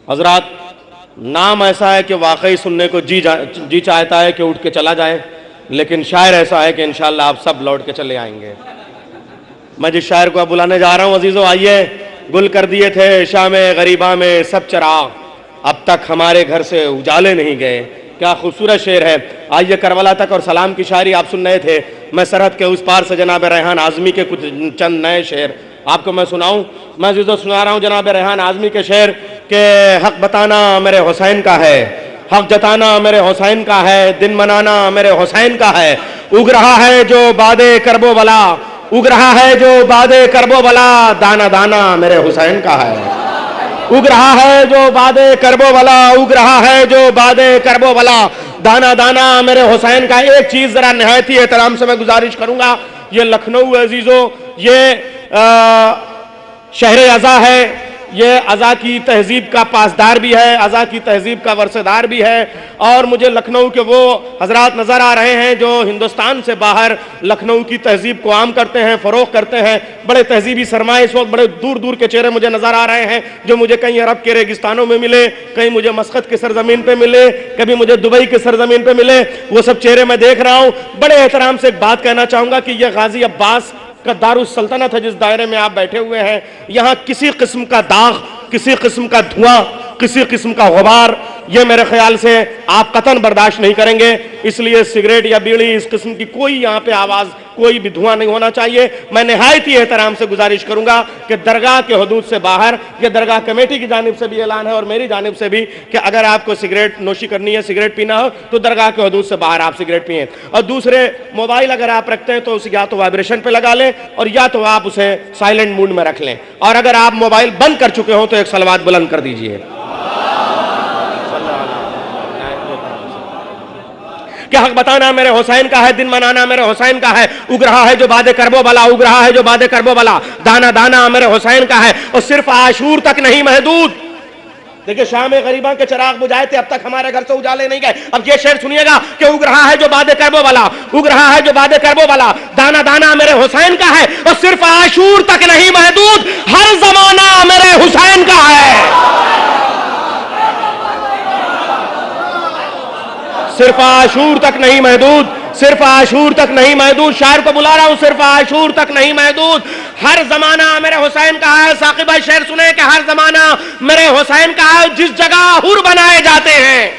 हजरात, नाम ऐसा है कि वाकई सुनने को जी चाहता है कि उठ के चला जाए, लेकिन शायर ऐसा है कि इंशाअल्लाह आप सब लौट के चले आएंगे। मैं जिस शायर को अब बुलाने जा रहा हूँ, अजीजों आइए। गुल कर दिए थे शाम गरीबा में सब चराग, अब तक हमारे घर से उजाले नहीं गए। क्या खूबसूरत शेर है। आइए करबला तक और सलाम की शायरी आप सुन रहे थे, मैं सरहद के उस पार से जनाब रेहान आज़मी के कुछ चंद नए शेर आपको मैं सुनाऊं। मैं अजीजों सुना रहा हूँ जनाब रेहान आज़मी के शेर के हक बताना मेरे हुसैन का है, हक जताना मेरे हुसैन का है, दिन मनाना मेरे हुसैन का है। उग रहा है जो बादे करबो बला, उग रहा है जो बादे करबो बला, दाना दाना मेरे हुसैन का है। उग रहा है जो बादे करबो बला, उग रहा है जो बादे करबो बला, दाना दाना मेरे हुसैन का। एक चीज जरा निहायती एहतराम से मैं गुजारिश करूंगा, ये लखनऊ अजीजों, ये शहर अज़ा है, ये अज़ा की तहजीब का पासदार भी है, अज़ा की तहजीब का वर्सेदार भी है। और मुझे लखनऊ के वो हजरात नज़र आ रहे हैं जो हिंदुस्तान से बाहर लखनऊ की तहजीब को आम करते हैं, फ़रोग़ करते हैं। बड़े तहजीबी सरमाए इस वक्त बड़े दूर दूर के चेहरे मुझे नज़र आ रहे हैं, जो मुझे कहीं अरब के रेगिस्तानों में मिले, कहीं मुझे मस्कत की सरजमीन पर मिले, कभी मुझे दुबई की सरजमीन पर मिले। वो सब चेहरे मैं देख रहा हूँ। बड़े एहतराम से एक बात कहना चाहूँगा कि यह गाजी अब्बास का दारुस सल्तनत है जिस दायरे में आप बैठे हुए हैं। यहाँ किसी किस्म का दाग, किसी किस्म का धुआं, किसी किस्म का गुबार, ये मेरे ख्याल से आप कतन बर्दाश्त नहीं करेंगे। इसलिए सिगरेट या बीड़ी इस किस्म की कोई यहाँ पे आवाज़, कोई भी धुआं नहीं होना चाहिए। मैं निहायत ही एहतराम से गुजारिश करूंगा कि दरगाह के हदूद से बाहर, ये दरगाह कमेटी की जानिब से भी ऐलान है और मेरी जानिब से भी, कि अगर आपको सिगरेट नोशी करनी है, सिगरेट पीना हो, तो दरगाह के हदूद से बाहर आप सिगरेट पिए। और दूसरे, मोबाइल अगर आप रखते हैं तो उसे या तो वाइब्रेशन पे लगा लें और या तो आप उसे साइलेंट मोड में रख लें। और अगर आप मोबाइल बंद कर चुके हो तो एक सलवात बुलंद कर दीजिए। क्या हक बताना मेरे हुसैन का है, दिन मनाना मेरे हुसैन का है। उग रहा है जो बादे करबो बला, उग रहा है जो बादे करबो बला, दाना दाना मेरे हुसैन का है। और सिर्फ आशूर तक नहीं महदूद। देखिए, शाम गरीबा के चिराग बुझाए थे, अब तक हमारे घर से उजाले नहीं गए। अब ये शेर सुनिएगा कि उग रहा है जो बादे करबो बला, उग रहा है जो बादे करबो बला, दाना दाना मेरे हुसैन का है। और सिर्फ आशूर तक नहीं महदूद, हर जमाना मेरे हुसैन का है। सिर्फ आशूर तक नहीं महदूद, सिर्फ आशूर तक नहीं महदूद। शायर को बुला रहा हूं, सिर्फ आशूर तक नहीं महदूद, हर जमाना मेरे हुसैन का है। साकिब भाई शेर सुने कि हर जमाना मेरे हुसैन का है। जिस जगह हुर बनाए जाते हैं,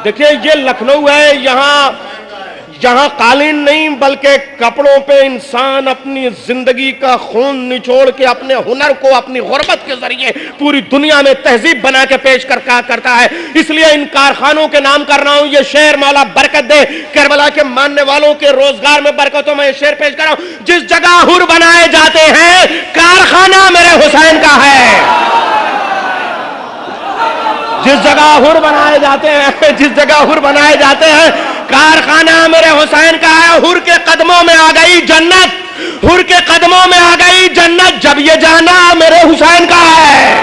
देखिए ये लखनऊ है, यहां कालीन नहीं बल्कि कपड़ों पे इंसान अपनी जिंदगी का खून निचोड़ के अपने हुनर को अपनी गुर्बत के जरिए पूरी दुनिया में तहजीब बना के पेश करता है। इसलिए इन कारखानों के नाम कर रहा हूं। ये शेर मौला बरकत दे, करबला के मानने वालों के रोजगार में बरकत हो। मैं ये शेर पेश कर रहा हूं, जिस जगह हुर बनाए जाते हैं, कारखाना मेरे हुसैन का है। जिस जगह हुर बनाए जाते हैं, जिस जगह हुर बनाए जाते हैं, कारखाना मेरे हुसैन का है। हुर के कदमों में आ गई जन्नत, हुर के कदमों में आ गई जन्नत, जब ये जाना मेरे हुसैन का है।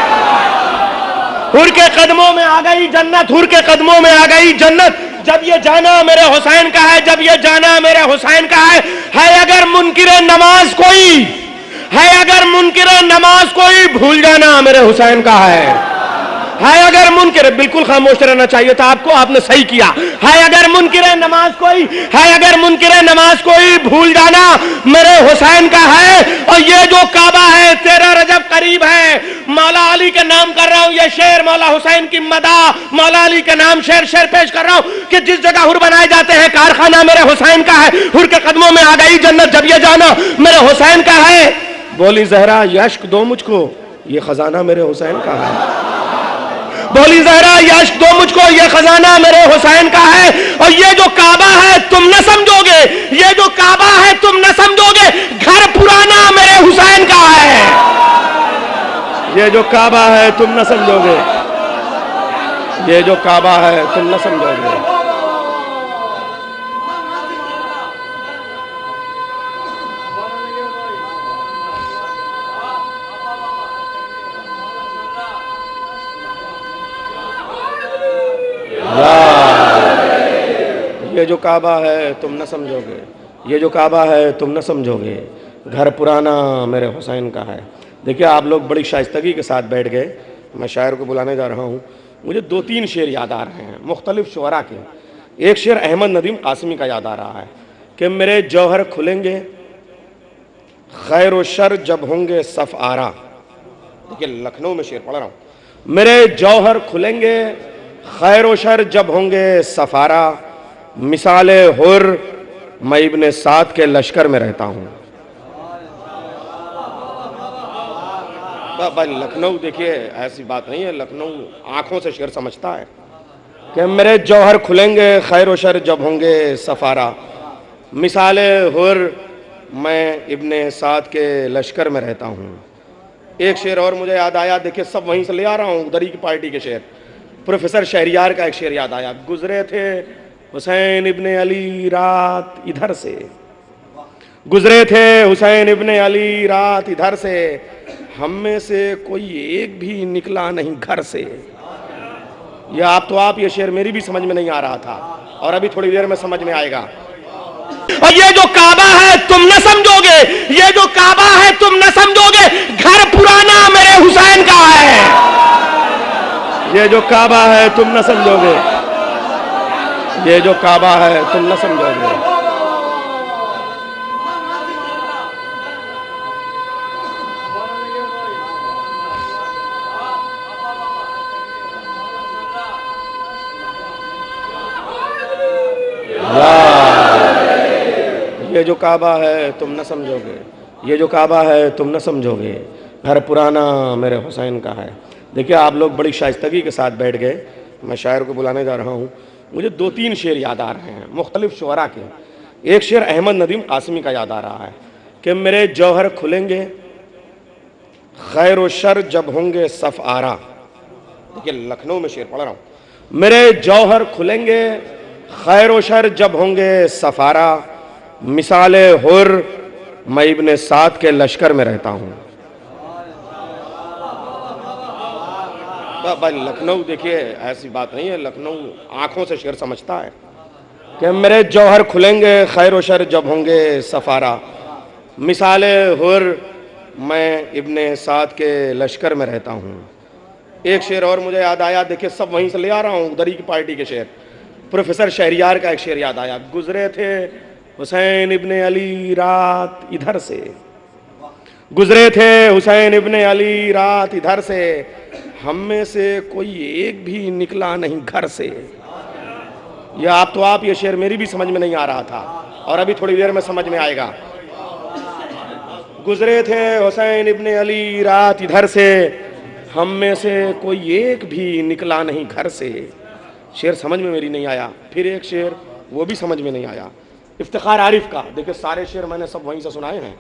हुर के कदमों में आ गई जन्नत, हुर के कदमों में आ गई जन्नत, जब ये जाना मेरे हुसैन का है, जब ये जाना मेरे हुसैन का है। अगर मुनकिर नमाज कोई है, अगर मुनकिर नमाज कोई, भूल जाना मेरे हुसैन का है अगर मुनकिर, बिल्कुल खामोश रहना चाहिए था आपको, आपने सही किया है। अगर मुनकिर नमाज कोई है, अगर मुनकिर नमाज कोई, भूल जाना मेरे हुसैन का है। और ये जो काबा है 13 रजब करीब है, मौला अली के नाम कर रहा हूं। ये शेर मौला हुसैन की मदा, मौला अली के नाम शेर पेश कर रहा हूं कि जिस जगह हुर बनाए जाते हैं, कारखाना मेरे हुसैन का है। हुर के कदमों में आ गई जन्नत, जब ये जाना मेरे हुसैन का है। बोली जहरा यश्क दो मुझको, ये खजाना मेरे हुसैन का है। बोली जहरा यश्क दो मुझको, ये खजाना मेरे हुसैन का है। और ये जो काबा है तुम न समझोगे, ये जो काबा है तुम न समझोगे, घर पुराना मेरे हुसैन का है। ये जो काबा है तुम न समझोगे, ये जो काबा है तुम न समझोगे। ये जो काबा है तुम न समझोगे, ये जो काबा है तुम न समझोगे, घर पुराना मेरे हुसैन का है। देखिए, आप लोग बड़ी शाइस्तगी के साथ बैठ गए। मैं शायर को बुलाने जा रहा हूँ। मुझे दो तीन शेर याद आ रहे हैं मुख्तलिफ शुअरा के। एक शेर अहमद नदीम कासिमी का याद आ रहा है कि मेरे जौहर खुलेंगे खैर व शर जब होंगे सफ आरा। देखिए लखनऊ में शेर पढ़ रहा हूँ। मेरे जौहर खुलेंगे खैर व शर जब होंगे सफारा, मिसाले हुर मैं इब्ने साद के लश्कर में रहता हूँ। भाई लखनऊ देखिए ऐसी बात नहीं है, लखनऊ आंखों से शेर समझता है कि मेरे जौहर खुलेंगे खैर व शर जब होंगे सफारा, मिसाले हुर मैं इब्ने साद के लश्कर में रहता हूँ। एक शेर और मुझे याद आया, देखिए सब वहीं से ले आ रहा हूँ, उधर की पार्टी के शेर। प्रोफेसर शहरियार का एक शेर याद आया, गुजरे थे हुसैन इब्ने अली रात इधर से, गुजरे थे हुसैन इब्ने अली रात इधर से, हम में से कोई एक भी निकला नहीं घर से। ये शेर मेरी भी समझ में नहीं आ रहा था और अभी थोड़ी देर में समझ में आएगा। और ये जो काबा है तुम न समझोगे, ये जो काबा है तुम न समझोगे, घर पुराना मेरे हुसैन का है। ये जो काबा है तुम न समझोगे, ये जो काबा है तुम न समझोगे। ये जो काबा है तुम न समझोगे, ये जो काबा है तुम न समझोगे, घर पुराना मेरे हुसैन का है। देखिए आप लोग बड़ी शाइस्तगी के साथ बैठ गए। मैं शायर को बुलाने जा रहा हूँ। मुझे दो तीन शेर याद आ रहे हैं मुख्तलिफ शुअरा के। एक शेर अहमद नदीम कासिमी का याद आ रहा है कि मेरे जौहर खुलेंगे खैर व शर जब होंगे सफ आरा। देखिए लखनऊ में शेर पढ़ रहा हूँ। मेरे जौहर खुलेंगे खैर व शर जब होंगे सफारा, मिसाले हुर मैं इब्ने साद के लश्कर में रहता हूँ। भाई लखनऊ देखिए ऐसी बात नहीं है, लखनऊ आंखों से शेर समझता है कि मेरे जौहर खुलेंगे खैर व शर जब होंगे सफारा, मिसाले हुर मैं इब्ने साद के लश्कर में रहता हूँ। एक शेर और मुझे याद आया, देखिए सब वहीं से ले आ रहा हूँ, उधर की पार्टी के शेर। प्रोफेसर शहरियार का एक शेर याद आया, गुजरे थे हुसैन इब्ने अली रात इधर से, गुजरे थे हुसैन इब्ने अली रात इधर से, हम में से कोई एक भी निकला नहीं घर से। ये शेर मेरी भी समझ में नहीं आ रहा था और अभी थोड़ी देर में समझ में आएगा। गुजरे थे हुसैन इब्ने अली रात इधर से, हम में से कोई एक भी निकला नहीं घर से। शेर समझ में मेरी नहीं आया। फिर एक शेर वो भी समझ में नहीं आया, इफ्तिखार आरिफ का। देखिए सारे शेर मैंने सब वहीं से सुनाए हैं।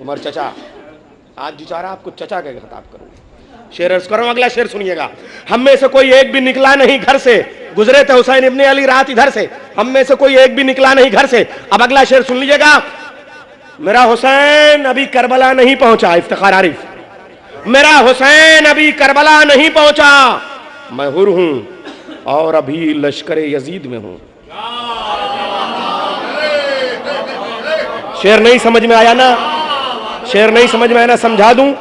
उमर चचा, आज जी चाह रहा आपको चचा के खिताब करूँ। शेर अर्ज करो, अगला शेर सुनिएगा। हम में से कोई एक भी निकला नहीं घर से, गुजरे थे हुसैन इब्ने अली रात इधर से, हम में से कोई एक भी निकला नहीं घर से। अब अगला शेर सुन लीजिएगा। मेरा हुसैन अभी करबला नहीं पहुंचा, इफ्तिखार आरिफ, मेरा हुसैन अभी करबला नहीं पहुंचा, मैं हुर हूं और अभी लश्कर यजीद में हूं। शेर नहीं समझ में आया ना? शेर नहीं समझ में आया ना? समझा दूं?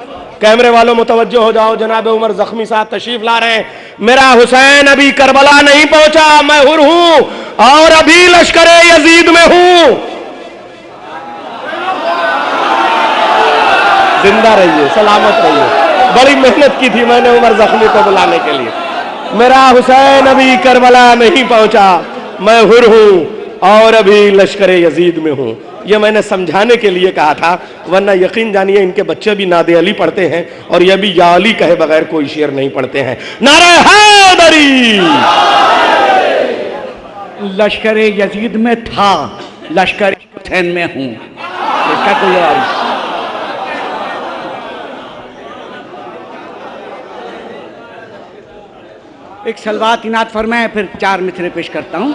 कैमरे वालों मुतवज्जो हो जाओ, जनाब उमर जख्मी साहब तशरीफ ला रहे हैं। मेरा हुसैन अभी करबला नहीं पहुंचा, मैं हुर हूं और अभी लश्कर यजीद में हूं। जिंदा रहिए, सलामत रहिए। बड़ी मेहनत की थी मैंने उमर जख्मी को बुलाने के लिए। मेरा हुसैन अभी करबला नहीं पहुंचा, मैं हुर हूं और अभी लश्कर यजीद में हूं। यह मैंने समझाने के लिए कहा था, वरना यकीन जानिए इनके बच्चे भी नादे अली पढ़ते हैं और यह भी या अली कहे बगैर कोई शेर नहीं पढ़ते हैं। नारे हैदरी। लश्कर यजीद में था, लश्कर हुसैन में हूं, इसका कोई और। एक सलवात इनात फरमाए, फिर 4 मिसरे पेश करता हूं।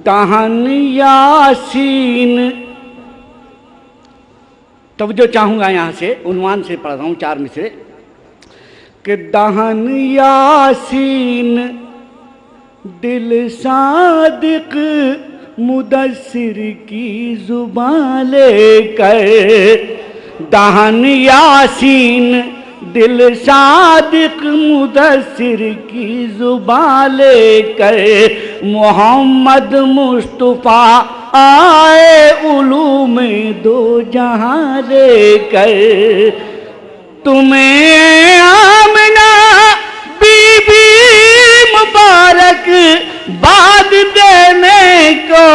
दहन यासीन, तवज्जो चाहूंगा यहां से, उन्वान से पढ़ रहा हूं 4 मिसरे कि दहन यासीन दिल सादिक मुदस्सिर की जुबान लेकर, दहन यासीन दिल सादिक मुदस्सिर की जुबान लेकर, मोहम्मद मुस्तफा आए उलूम दो जहां लेकर। तुम्हें आमना बीबी मुबारक बाद देने को,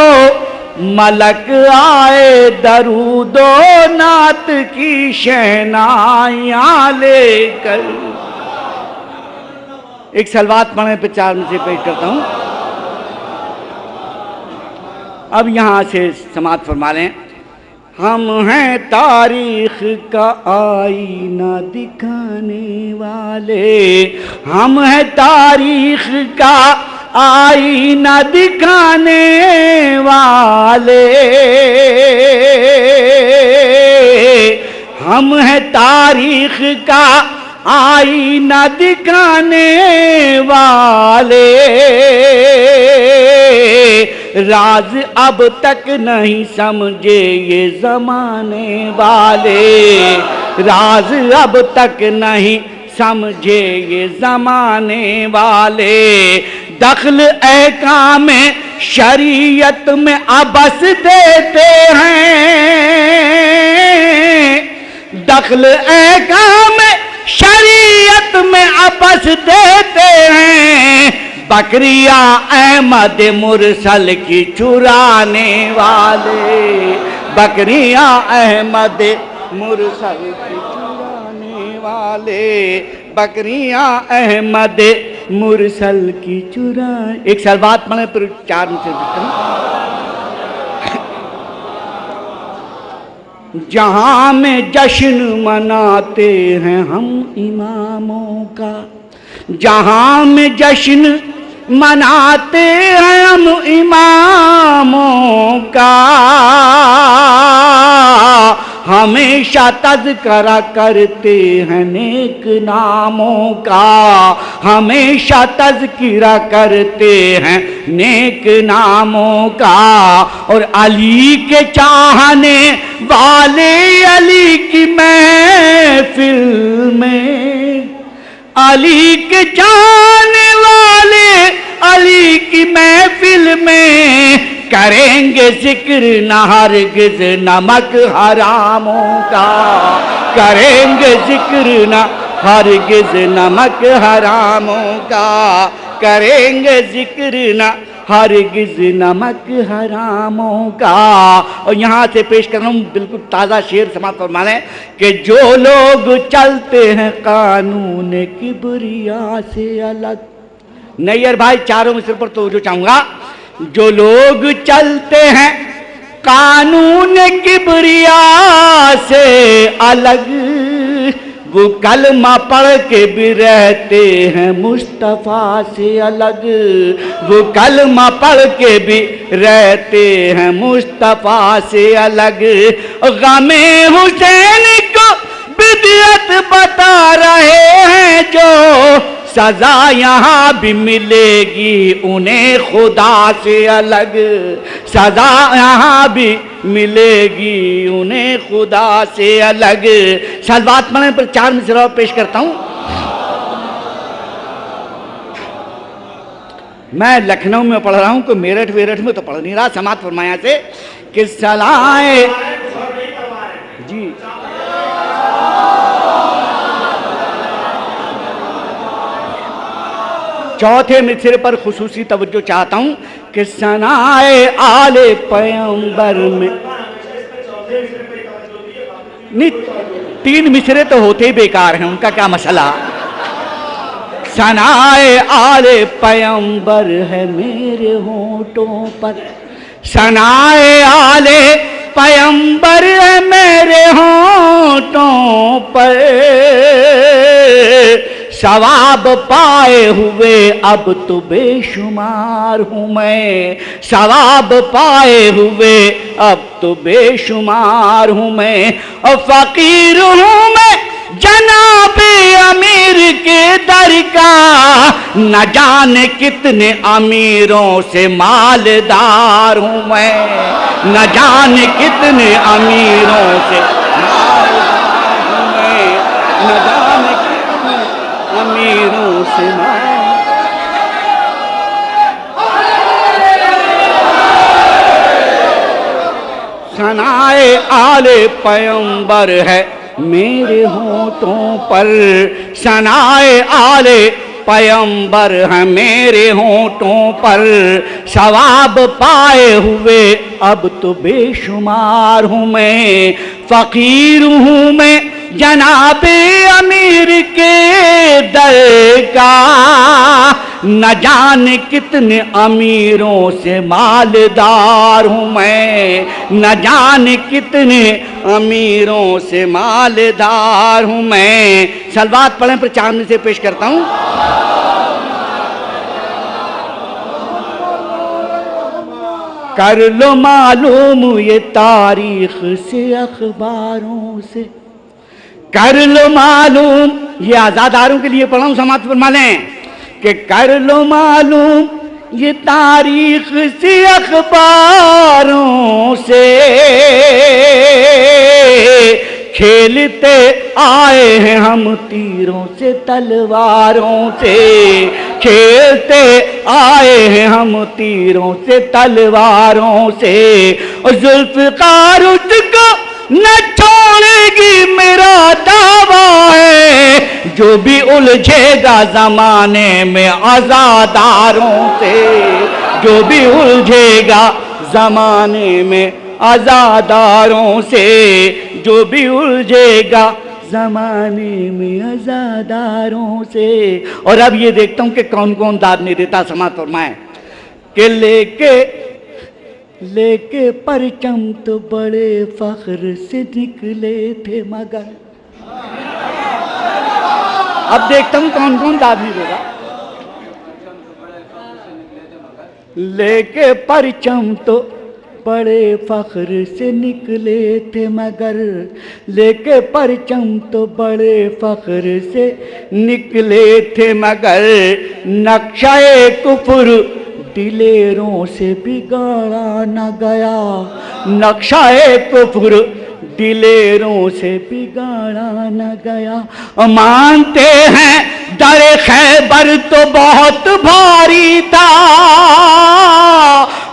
मलक आए दरूदो नात की शहनाइयां लेकर। एक सलवात पढ़ने पे 4 में से पेश करता हूं। अब यहां से समाप्त फरमा लें। हम हैं तारीख का आईना दिखाने वाले, हम हैं तारीख का आईना दिखाने वाले, हम हैं तारीख का आईना दिखाने वाले। राज अब तक नहीं समझे ये जमाने वाले, राज अब तक नहीं समझे ये जमाने वाले। दखल एहकाम शरीयत में अबस देते हैं, दखल एहकाम शरीयत में अबस देते हैं। बकरियां अहमद मुरसल की चुराने वाले, बकरियां अहमद मुरसल की चुराने वाले, बकरियां अहमद मुरसल की चुरा। एक सलवात पढ़े पर 4 में से जहां में जश्न मनाते हैं हम इमामों का, जहां में जश्न मनाते हैं हम इमामों का, हमेशा तज़किरा करते हैं नेक नामों का, हमेशा तज़किरा करते हैं नेक नामों का। और अली के चाहने वाले अली की महफिल में, अली के चाहने वाले अली की महफिल में करेंगे जिक्र न हरगिज़ नमक हरामों का, करेंगे जिक्र न हरगिज़ नमक हरामों का, करेंगे जिक्र न हरगिज़ नमक हरामों का। और यहाँ से पेश कर रहा हूँ बिल्कुल ताज़ा शेर समाप्त फरमा लें कि जो लोग चलते हैं कानून किबरिया से अलग। नैयर भाई चारों मिसर पर तवज्जो चाहूँगा। जो लोग चलते हैं कानून किबरिया से अलग, वो कलमा पढ़ के भी रहते हैं मुस्तफ़ा से अलग, वो कलमा पढ़ के भी रहते हैं मुस्तफ़ा से अलग। गमे हुसैन को बिदअत बता रहे हैं जो, सजा यहाँ भी मिलेगी उन्हें खुदा से अलग, सजा यहाँ भी मिलेगी उन्हें खुदा से अलग। सलवात पढ़ने पर 4 मिसरा पेश करता हूँ। मैं लखनऊ में पढ़ रहा हूँ, कोई मेरठ वेरठ में तो पढ़ नहीं रहा। समाप्त फरमाया से कि सलाए जी चौथे मिसरे पर खुसूसी तवज्जो चाहता हूँ कि सनाए आले पैगंबर में नहीं, 3 मिसरे तो होते ही बेकार हैं, उनका क्या मसला। सनाए आले पैगंबर है मेरे होठों पर, सनाए आले पैगंबर है मेरे होठों पर। सवाब पाए हुए अब तो बेशुमार हूँ मैं, सवाब पाए हुए अब तो बेशुमार हूँ मैं। और फकीर हूँ मैं जनाबे अमीर के दर का, न जाने कितने अमीरों से मालदार हूँ मैं, न जाने कितने अमीरों से मालदार हूँ मैं, न जाने कितने अमीरों से मालदार। सनाए आले पैगंबर है मेरे होठों पर, सनाए आले पैगंबर है मेरे होठों पर, सवाब पाए हुए अब तो बेशुमार हूँ मैं, फकीर हूँ मैं जनाबे अमीर के दर का, न जाने कितने अमीरों से मालदार हूँ मैं, न जाने कितने अमीरों से मालदार हूँ मैं। सलवात पढ़ें पर चांदनी से पेश करता हूँ। कर लो मालूम ये तारीख से अखबारों से, कर लो मालूम, ये आजादारों के लिए पढ़ा हूँ, समाप्त फरमा लें कि कर लो मालूम ये तारीख से अखबारों से, खेलते आए हैं हम तीरों से तलवारों से, खेलते आए हैं हम तीरों से तलवारों से, और जुल्फ़िकार उसको न छोड़ेगी मेरा दावा है, जो भी उलझेगा जमाने में आजादारों से, जो भी उलझेगा जमाने में आजादारों से, जो भी उलझेगा जमाने में आजादारों से। और अब ये देखता हूं कि कौन कौन दाद नहीं देता, समात फरमाए कि लेके परचम तो बड़े फख्र से निकले थे मगर, अब देखता हूं कौन कौन दाद नहीं देगा। लेके परचम तो बड़े फख्र से निकले थे मगर, लेके परचम तो बड़े फख्र से निकले थे मगर, नक्शाए कुफ्र दिलेरों से बिगाड़ा न गया, नक्शाए कुफ्र दिलेरों से बिगाड़ा न गया। मानते हैं दर खैबर तो बहुत भारी था,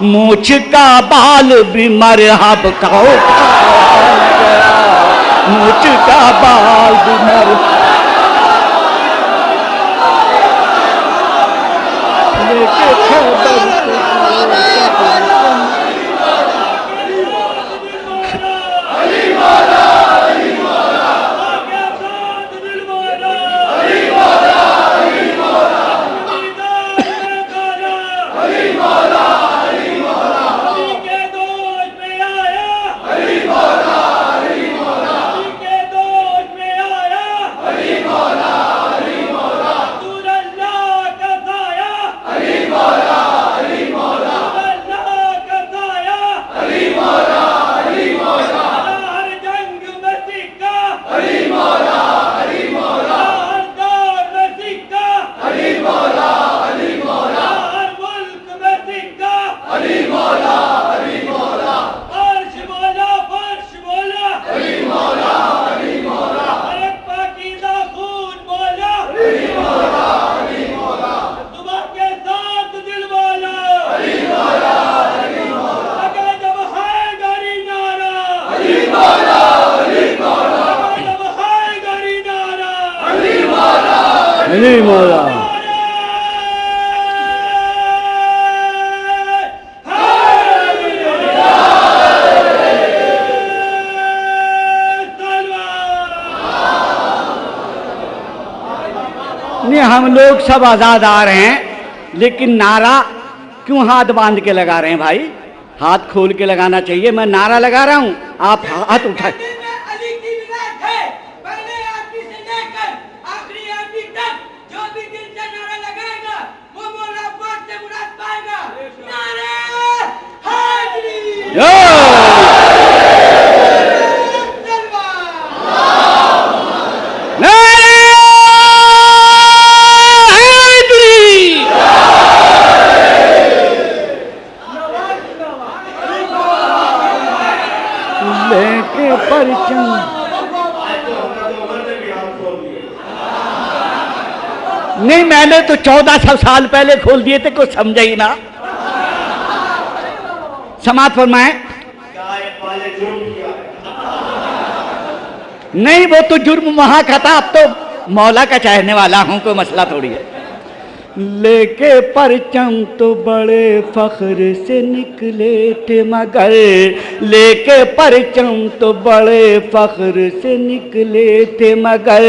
मूछ का बाल भी मरहब का गया, मूछ का बाल भी मरहब लेके खैबर अली मौला। नहीं, हम लोग सब आजाद आ रहे हैं, लेकिन नारा क्यों हाथ बांध के लगा रहे हैं भाई? हाथ खोल के लगाना चाहिए। मैं नारा लगा रहा हूं, आप हाथ उठाए। नहीं, मैंने तो 1400 साल पहले खोल दिए थे, कुछ समझे ही ना। समाप्त फरमाए। नहीं, वो तो जुर्म वहां का था, अब तो मौला का चाहने वाला हूं, कोई मसला थोड़ी है। लेके परचम तो बड़े फख्र से निकले थे मगर, लेके परचम तो बड़े फख्र से निकले थे मगर,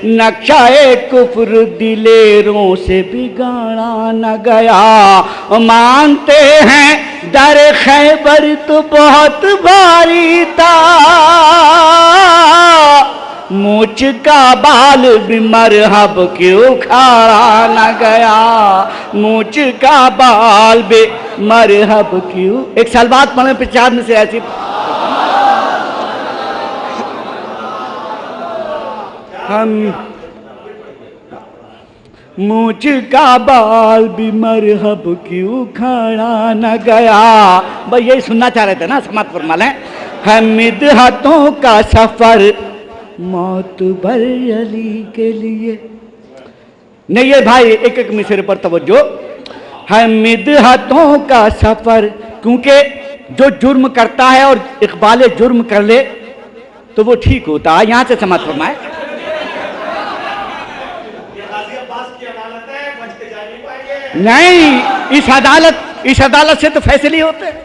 नक्शाए कुफ्र दिलेरों से बिगाड़ा न गया। मानते हैं दर खैबर तो बहुत भारी था, मूछ का बाल भी मरहब क्यों उखाड़ा न गया, मूछ का बाल भी मरहब क्यों। एक साल बाद पढ़े प्रचार में से ऐसी हम मूछ का बाल भी मरहब क्यों उखाड़ा न गया। भाई यही सुनना चाह रहे थे ना, समाप्त फरमा लें। हमिद हाथों का सफर मौत बर अली के लिए। नहीं, ये भाई एक एक मिसरे पर तवज्जो। हमिद हाथों का सफर, क्योंकि जो जुर्म करता है और इकबाल जुर्म कर ले तो वो ठीक होता है। यहां से समाप्त फरमाए। नहीं, इस अदालत से तो फैसले होते हैं।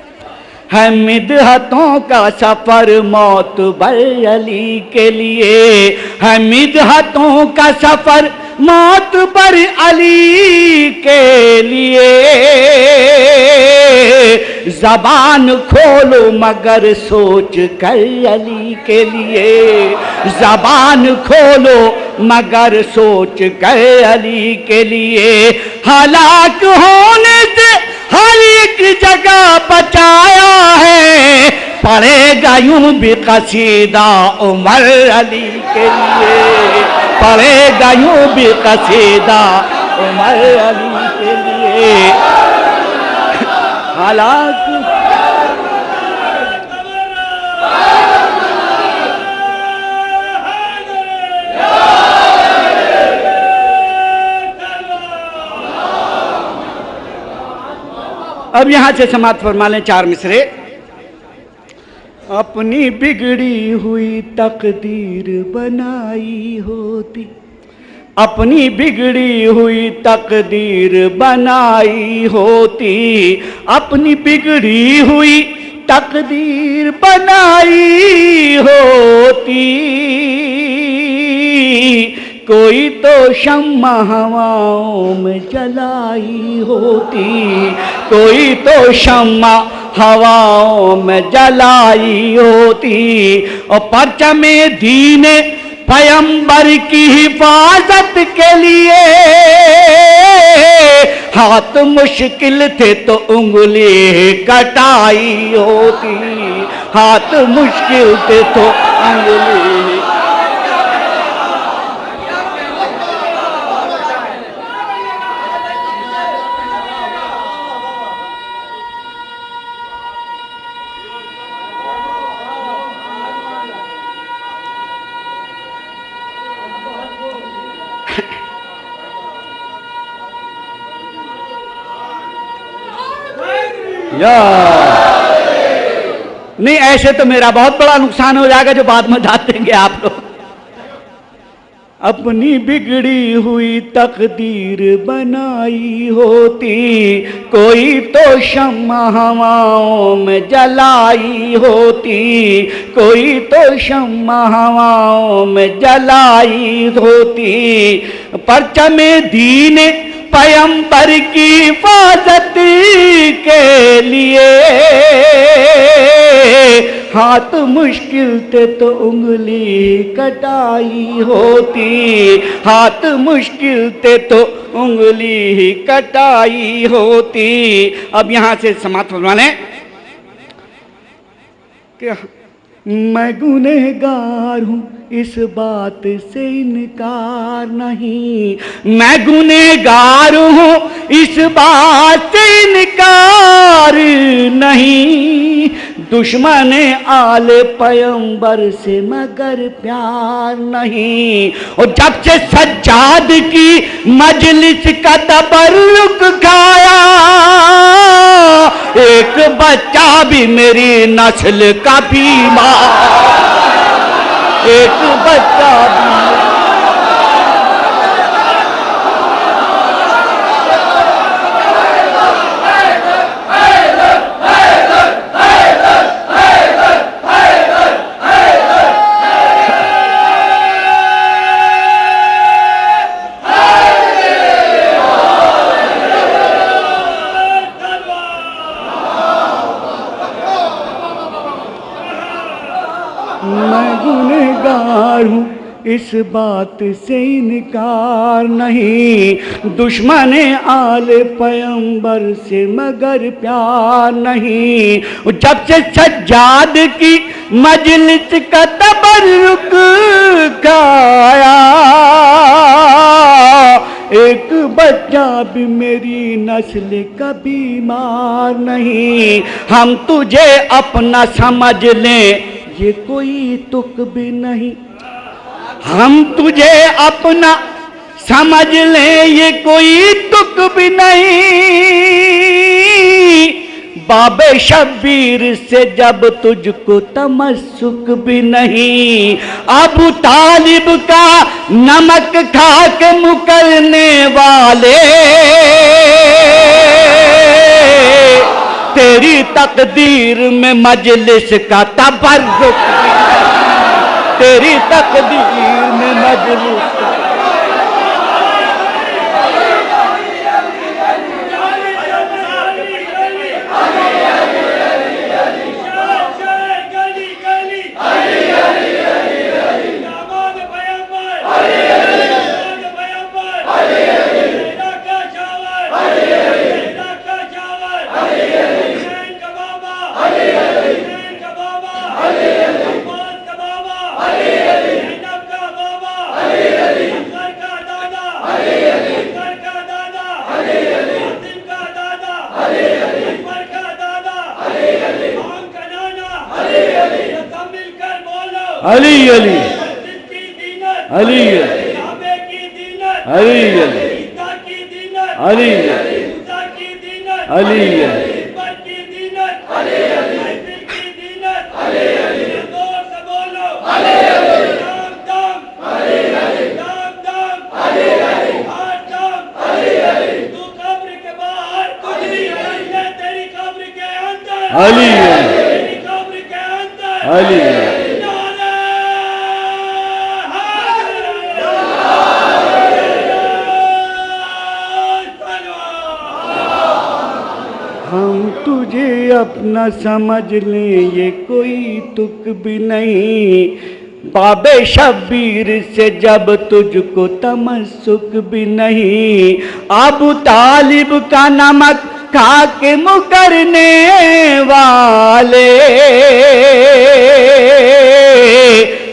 हमिद हाथों का सफर मौत बर अली के लिए, हमिद हाथों का सफर मौत बर अली के लिए। जबान खोलो मगर सोच कर अली के लिए, जबान खोलो मगर सोच कर अली के लिए। हलाक होने से हर एक जगह बचाया है, पढ़ेगा यूं भी कसीदा उमर अली के लिए, पढ़ेगा यूं भी कसीदा उमर अली के लिए। हालात अब यहां से समाप्त फरमा लें 4 मिसरे। अपनी बिगड़ी हुई तकदीर बनाई होती, अपनी बिगड़ी हुई तकदीर बनाई होती, अपनी बिगड़ी हुई तकदीर बनाई होती। कोई तो शम्मा हवाओं में जलाई होती, कोई तो शम्मा हवाओं में जलाई होती। और परचमे दीने पैगंबर की हिफाजत के लिए हाथ मुश्किल थे तो उंगली कटाई होती, हाथ मुश्किल थे तो उंगली। नहीं, ऐसे तो मेरा बहुत बड़ा नुकसान हो जाएगा जो बाद में डाल देंगे आप लोग। अपनी बिगड़ी हुई तकदीर बनाई होती, कोई तो शम्मा हवाओं में जलाई होती, कोई तो शम्मा हवाओं में जलाई होती। परचमे दीन पैगंबर की हिफाजत के लिए हाथ मुश्किल थे तो उंगली कटाई होती, हाथ मुश्किल थे तो उंगली कटाई होती। अब यहां से समाप्त फरमा लें कि मैं गुनहगार हूं इस बात से इनकार नहीं, मैं गुनहगार हूं इस बात से इनकार नहीं। दुश्मन आल पैगंबर से मगर प्यार नहीं। और जब से सज्जाद की मजलिस का तबर्रुक खाया, एक बच्चा भी मेरी नस्ल का बीमार, एक बच्चा भी। मैं गुनहगार हूँ इस बात से इनकार नहीं, दुश्मन आले पैगंबर से मगर प्यार नहीं। जब से सज्जाद की मजलिस का तबर्रुक खाया, एक बच्चा भी मेरी नस्ल का बीमार नहीं। हम तुझे अपना समझ लें ये कोई तुक भी नहीं, हम तुझे अपना समझ लें ये कोई तुक भी नहीं। बाबे शब्बीर से जब तुझको तमस्सुक भी नहीं, अबू तालिब का नमक खा के मुकरने वाले, तेरी तकदीर में मजलिस का तबर्रुक, तेरी तकदीर में मजलिस का। अली अली अली अली अली अली अली अली हम तुझे अपना समझ लें ये कोई तुक भी नहीं, बाबे शब्बीर से जब तुझको तमस्सुक भी नहीं। अबू तालिब का नमक खा के मुकरने वाले,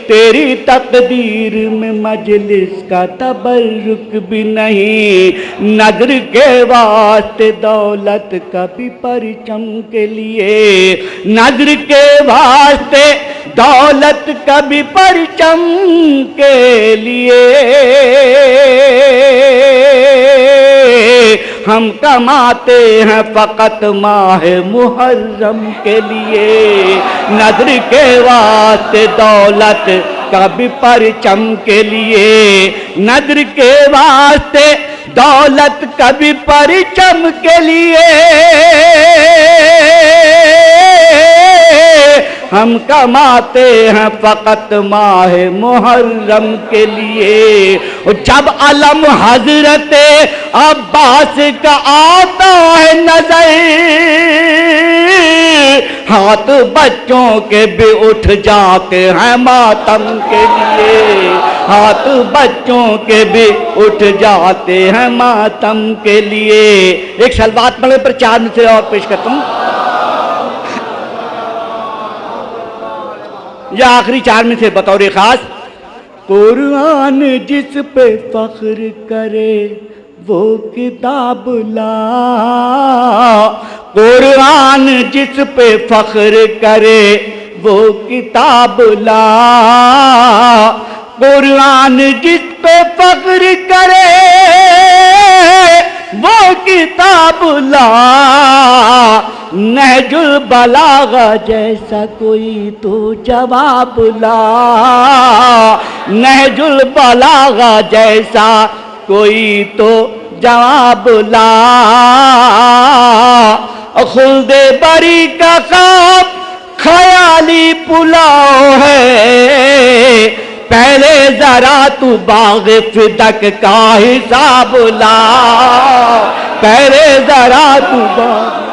तेरी तकदीर में मजलिस का तबर्रुक भी नहीं। नजर के वास्ते दौलत का भी परचम के लिए, नजर के वास्ते दौलत का भी परचम के लिए हम कमाते हैं फकत माह मुहर्रम के लिए। नजर के वास्ते दौलत का भी परचम के लिए, नजर के वास्ते दौलत का भी परचम के लिए हम कमाते हैं फकत माह मुहर्रम के लिए। जब अलम हजरत अब्बास का आता है नजर, हाथ बच्चों के भी उठ जाते हैं मातम के लिए, हाथ बच्चों के भी उठ जाते हैं मातम के लिए। एक सलवात पढ़े पर 4 मिनट से और पेश करता हूँ। या आखिरी 4 में से बतौर खास, कुरान जिस पे फख्र करे वो किताब ला, कुरान जिस पे फख्र करे वो किताब ला, कुरान जिस पे फख्र करे वो किताब ला, नहजुल बलागा जैसा कोई तो जवाब ला, नहजुल बलागा जैसा कोई तो जवाब ला, खुल्दे बरी का खाब ख्याली पुलाव है, पहले जरा तू बाग फिदक का हिसाब ला, पहले जरा तू बाग